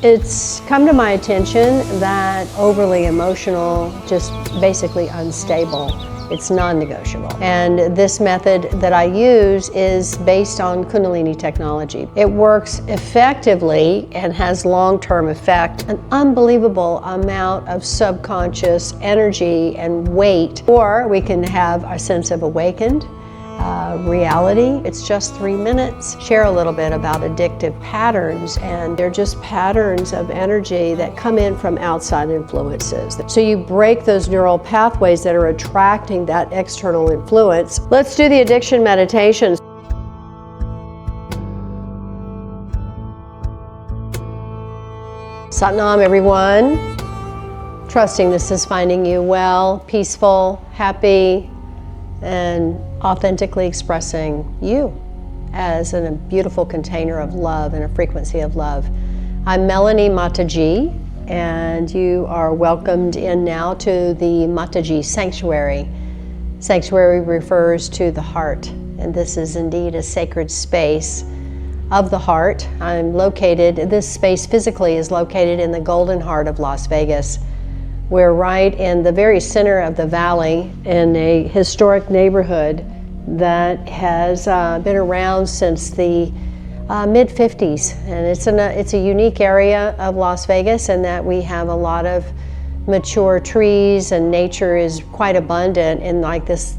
It's come to my attention that overly emotional, just basically unstable, it's non-negotiable. And this method that I use is based on Kundalini technology. It works effectively and has long-term effect, an unbelievable amount of subconscious energy and weight, or we can have a sense of awakened reality. It's just 3 minutes. Share a little bit about addictive patterns, and they're just patterns of energy that come in from outside influences. So you break those neural pathways that are attracting that external influence. Let's do the addiction meditation. Satnam, everyone. Trusting this is finding you well, peaceful, happy, and authentically expressing you as a beautiful container of love and a frequency of love. I'm Melanie Mataji, and you are welcomed in now to the Mataji Sanctuary. Sanctuary refers to the heart, and this is indeed a sacred space of the heart. This space physically is located in the golden heart of Las Vegas. We're right in the very center of the valley in a historic neighborhood that has been around since the mid-50s. And it's a unique area of Las Vegas in that we have a lot of mature trees, and nature is quite abundant in like this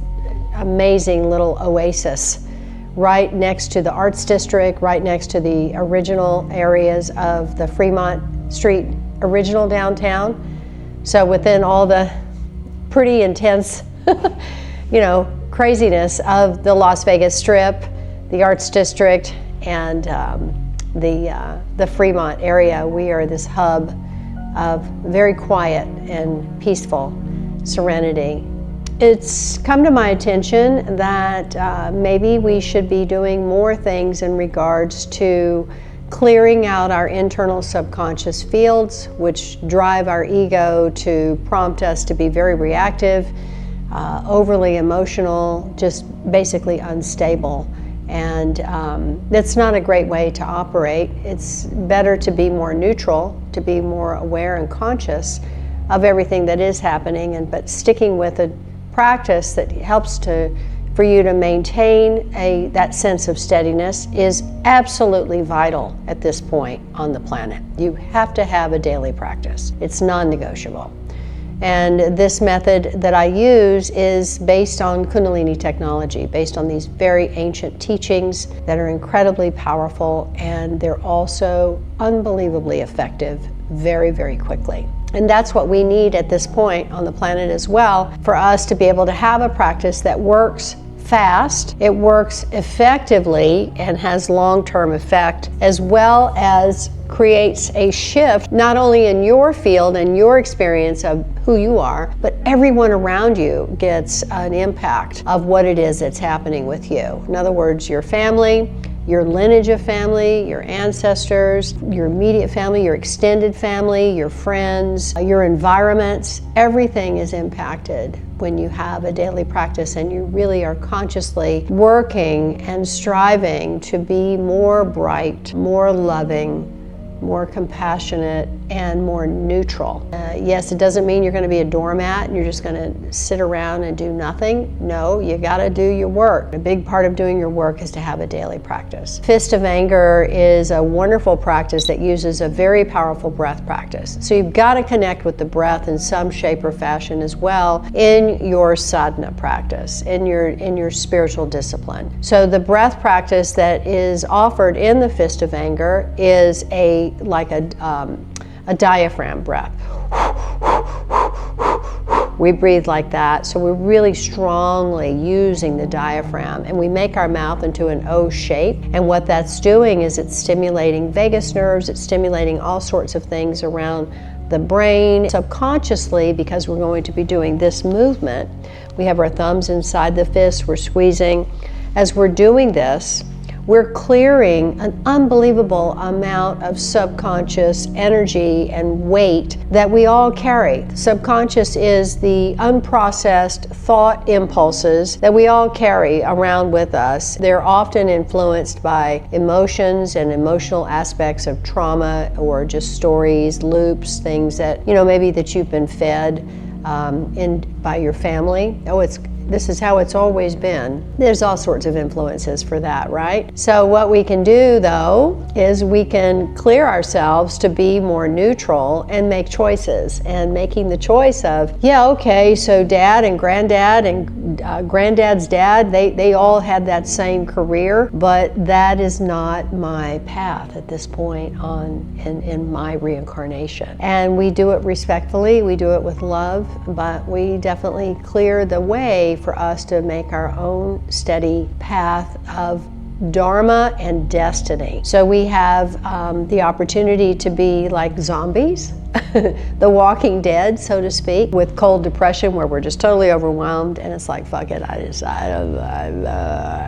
amazing little oasis right next to the Arts District, right next to the original areas of the Fremont Street original downtown. So within all the pretty intense, craziness of the Las Vegas Strip, the Arts District, and the Fremont area, we are this hub of very quiet and peaceful serenity. It's come to my attention that maybe we should be doing more things in regards to clearing out our internal subconscious fields, which drive our ego to prompt us to be very reactive, overly emotional, just basically unstable. And that's not a great way to operate. It's better to be more neutral, to be more aware and conscious of everything that is happening, but sticking with a practice that helps for you to maintain that sense of steadiness is absolutely vital at this point on the planet. You have to have a daily practice. It's non-negotiable. And this method that I use is based on Kundalini technology, based on these very ancient teachings that are incredibly powerful, and they're also unbelievably effective very, very quickly. And that's what we need at this point on the planet as well, for us to be able to have a practice that works fast, it works effectively, and has long-term effect, as well as creates a shift not only in your field and your experience of who you are, but everyone around you gets an impact of what it is that's happening with you. In other words, your family, your lineage of family, your ancestors, your immediate family, your extended family, your friends, your environments, everything is impacted when you have a daily practice and you really are consciously working and striving to be more bright, more loving, more compassionate, and more neutral. Yes, it doesn't mean you're going to be a doormat and you're just going to sit around and do nothing. No, you got to do your work. A big part of doing your work is to have a daily practice. Fist of Anger is a wonderful practice that uses a very powerful breath practice. So you've got to connect with the breath in some shape or fashion as well in your sadhana practice, in your spiritual discipline. So the breath practice that is offered in the Fist of Anger is a diaphragm breath. We breathe like that, so we're really strongly using the diaphragm, and we make our mouth into an O shape, and what that's doing is it's stimulating vagus nerves, it's stimulating all sorts of things around the brain. Subconsciously, because we're going to be doing this movement, we have our thumbs inside the fist, we're squeezing. As we're doing this, we're clearing an unbelievable amount of subconscious energy and weight that we all carry. The subconscious is the unprocessed thought impulses that we all carry around with us. They're often influenced by emotions and emotional aspects of trauma, or just stories, loops, things that, maybe that you've been fed by your family. This is how it's always been. There's all sorts of influences for that, right? So what we can do, though, is we can clear ourselves to be more neutral and make choices. And making the choice of, so dad and granddad's dad, they all had that same career, but that is not my path at this point in my reincarnation. And we do it respectfully, we do it with love, but we definitely clear the way for us to make our own steady path of dharma and destiny. So we have the opportunity to be like zombies, the Walking Dead, so to speak, with cold depression, where we're just totally overwhelmed and it's like, fuck it,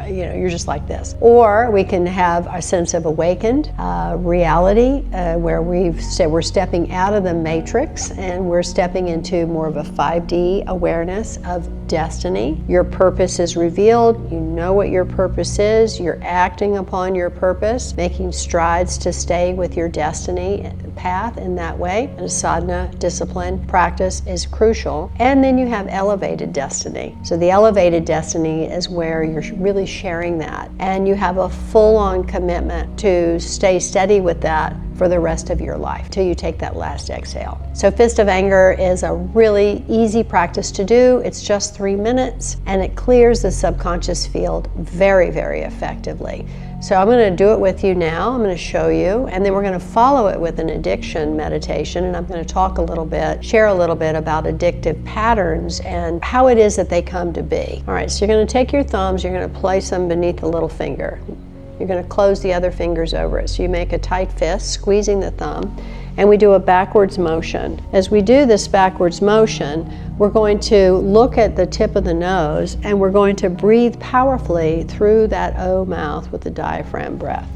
you're just like this. Or we can have a sense of awakened reality, where we're stepping out of the matrix and we're stepping into more of a 5D awareness of destiny. Your purpose is revealed. You know what your purpose is. You're acting upon your purpose, making strides to stay with your destiny path in that way. And sadhana, discipline, practice is crucial. And then you have elevated destiny. So the elevated destiny is where you're really sharing that. And you have a full-on commitment to stay steady with that for the rest of your life till you take that last exhale. So Fist of Anger is a really easy practice to do. It's just 3 minutes and it clears the subconscious field very, very effectively. So I'm going to do it with you now. I'm going to show you, and then we're going to follow it with an addiction meditation, and I'm going to share a little bit about addictive patterns and how it is that they come to be. All right, so you're going to take your thumbs, you're going to place them beneath the little finger. You're going to close the other fingers over it. So you make a tight fist, squeezing the thumb, and we do a backwards motion. As we do this backwards motion, we're going to look at the tip of the nose and we're going to breathe powerfully through that O mouth with the diaphragm breath.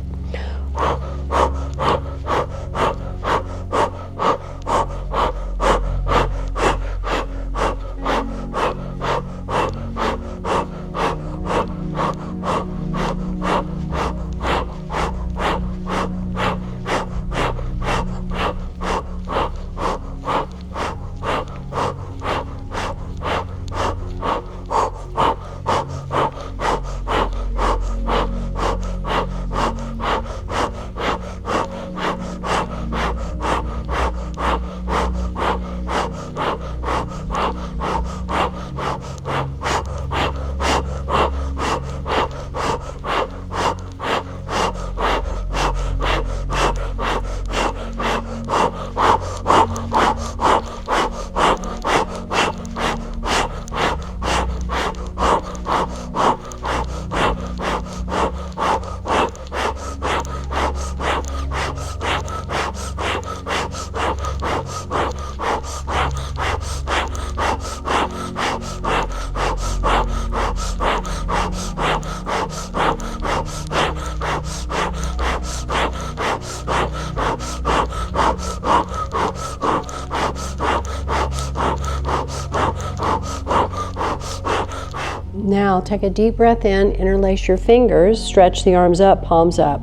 Now take a deep breath in, interlace your fingers, stretch the arms up, palms up.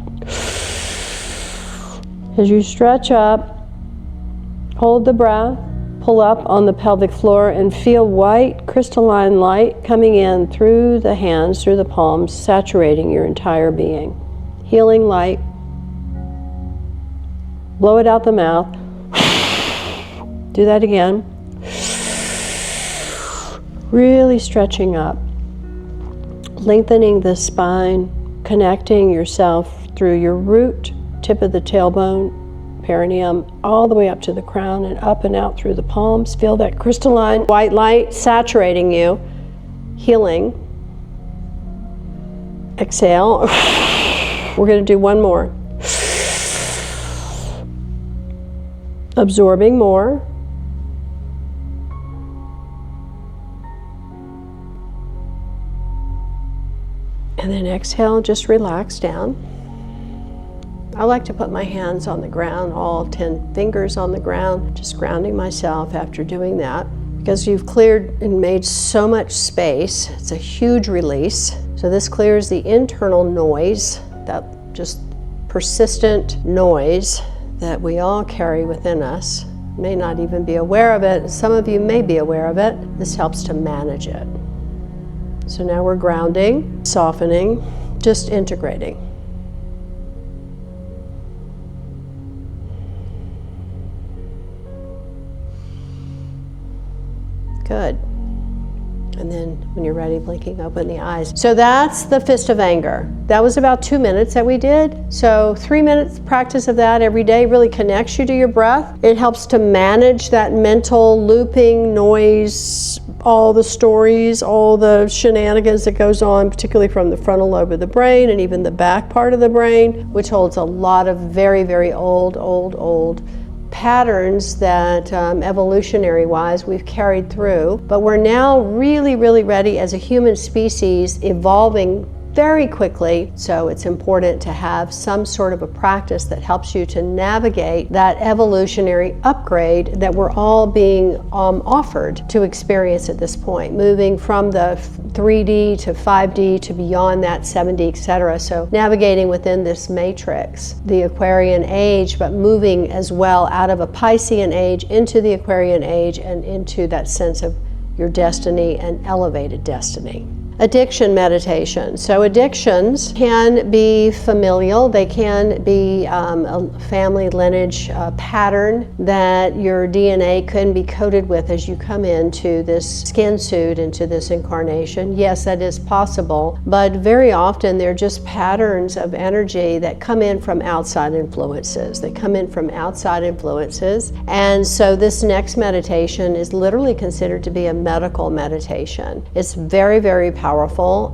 As you stretch up, hold the breath, pull up on the pelvic floor and feel white crystalline light coming in through the hands, through the palms, saturating your entire being. Healing light. Blow it out the mouth. Do that again. Really stretching up. Lengthening the spine, connecting yourself through your root, tip of the tailbone, perineum, all the way up to the crown and up and out through the palms. Feel that crystalline white light saturating you. Healing. Exhale. We're going to do one more. Absorbing more. And And then exhale, just relax down. I like to put my hands on the ground, all 10 fingers on the ground, just grounding myself after doing that. Because you've cleared and made so much space, it's a huge release. So this clears the internal noise, that just persistent noise that we all carry within us. May not even be aware of it. Some of you may be aware of it. This helps to manage it. So now we're grounding, softening, just integrating. Good. And then when you're ready, blinking open the eyes. So that's the fist of anger. That was about 2 minutes that we did. So 3 minutes practice of that every day really connects you to your breath. It helps to manage that mental looping noise, all the stories, all the shenanigans that goes on, particularly from the frontal lobe of the brain and even the back part of the brain, which holds a lot of very, very old patterns that evolutionary wise we've carried through, but we're now really ready as a human species, evolving very quickly. So it's important to have some sort of a practice that helps you to navigate that evolutionary upgrade that we're all being offered to experience at this point, moving from the 3D to 5D to beyond that 7D, etc. So navigating within this matrix, the Aquarian age, but moving as well out of a Piscean age into the Aquarian age and into that sense of your destiny and elevated destiny. Addiction meditation. So addictions can be familial. They can be a family lineage pattern that your DNA can be coded with as you come into this skin suit, into this incarnation. Yes, that is possible, but very often they're just patterns of energy that come in from outside influences. They come in from outside influences. And so this next meditation is literally considered to be a medical meditation. It's very powerful.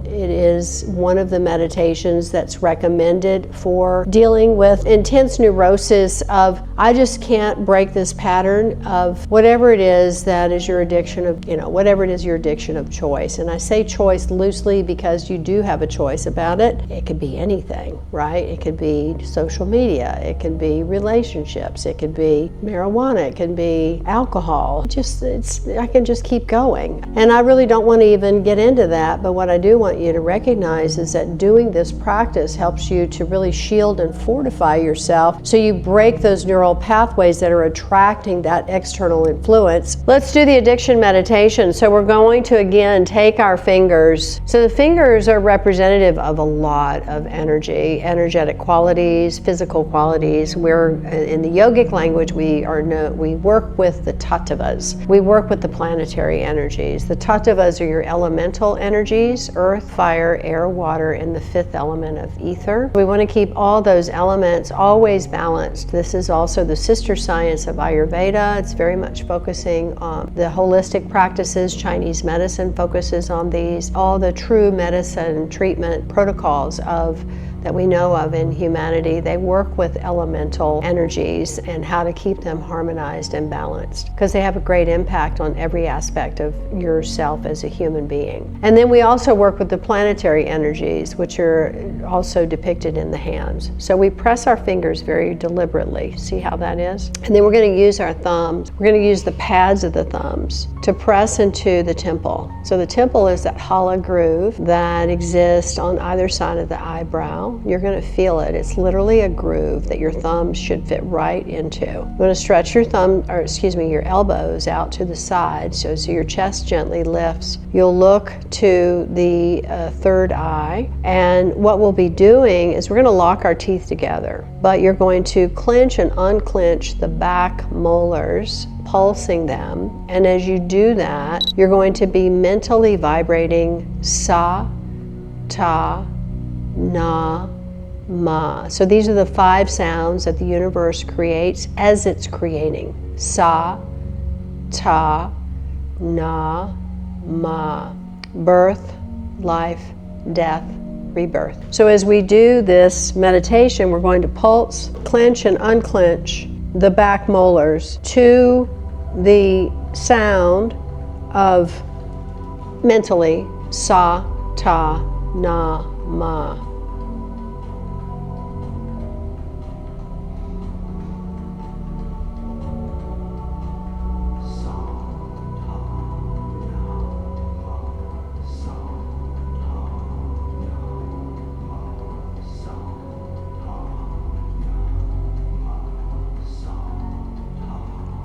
It is one of the meditations that's recommended for dealing with intense neurosis of, I just can't break this pattern of whatever it is that is your addiction of, whatever it is your addiction of choice. And I say choice loosely because you do have a choice about it. It could be anything, right? It could be social media. It could be relationships. It could be marijuana. It can be alcohol. I can just keep going. And I really don't want to even get into that, but what I do want you to recognize is that doing this practice helps you to really shield and fortify yourself so you break those neural pathways that are attracting that external influence. Let's do the addiction meditation. So we're going to again take our fingers. So the fingers are representative of a lot of energy, energetic qualities, physical qualities. We're in the yogic language, we work with the tattvas. We work with the planetary energies. The tattvas are your elemental energies: earth, fire, air, water, and the fifth element of ether. We want to keep all those elements always balanced. This is also the sister science of Ayurveda. It's very much focusing on the holistic practices. Chinese medicine focuses on these. All the true medicine treatment protocols that we know of in humanity, they work with elemental energies and how to keep them harmonized and balanced, because they have a great impact on every aspect of yourself as a human being. And then we also work with the planetary energies, which are also depicted in the hands. So we press our fingers very deliberately. See how that is? And then we're going to use our thumbs. We're going to use the pads of the thumbs to press into the temple. So the temple is that hollow groove that exists on either side of the eyebrow. You're going to feel it. It's literally a groove that your thumbs should fit right into. You're going to stretch your your elbows out to the side so your chest gently lifts. You'll look to the third eye, and what we'll be doing is we're going to lock our teeth together, but you're going to clench and unclench the back molars, pulsing them, and as you do that, you're going to be mentally vibrating sa, ta, na, ma. So these are the 5 sounds that the universe creates as it's creating. Sa, ta, na, ma. Birth, life, death, rebirth. So as we do this meditation, we're going to pulse, clench and unclench the back molars to the sound of mentally sa, ta, na, ma.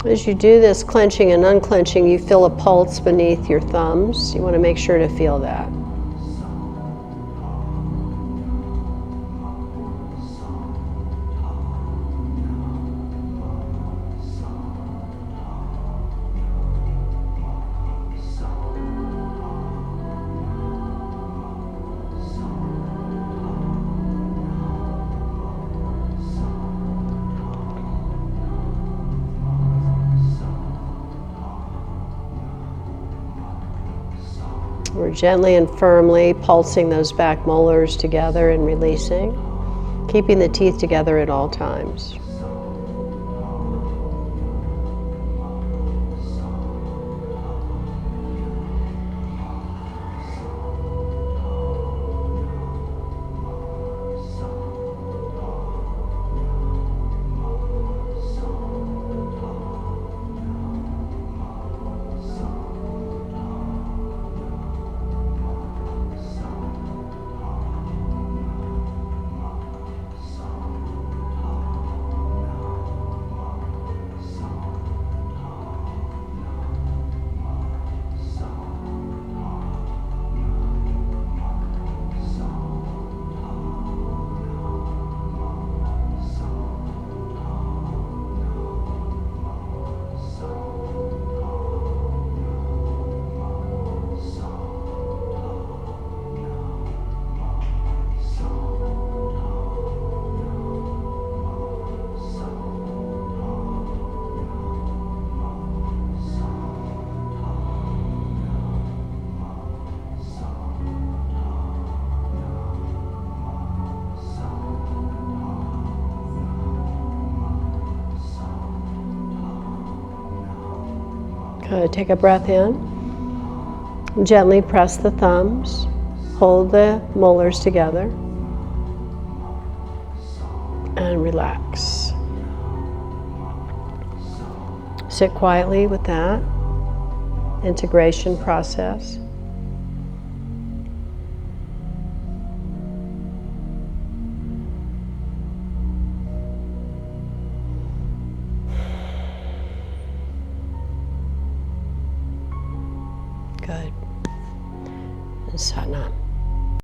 As you do this clenching and unclenching, you feel a pulse beneath your thumbs. You want to make sure to feel that. We're gently and firmly pulsing those back molars together and releasing, keeping the teeth together at all times. Take a breath in. Gently press the thumbs. Hold the molars together. And relax. Sit quietly with that integration process. Good. And Satnam.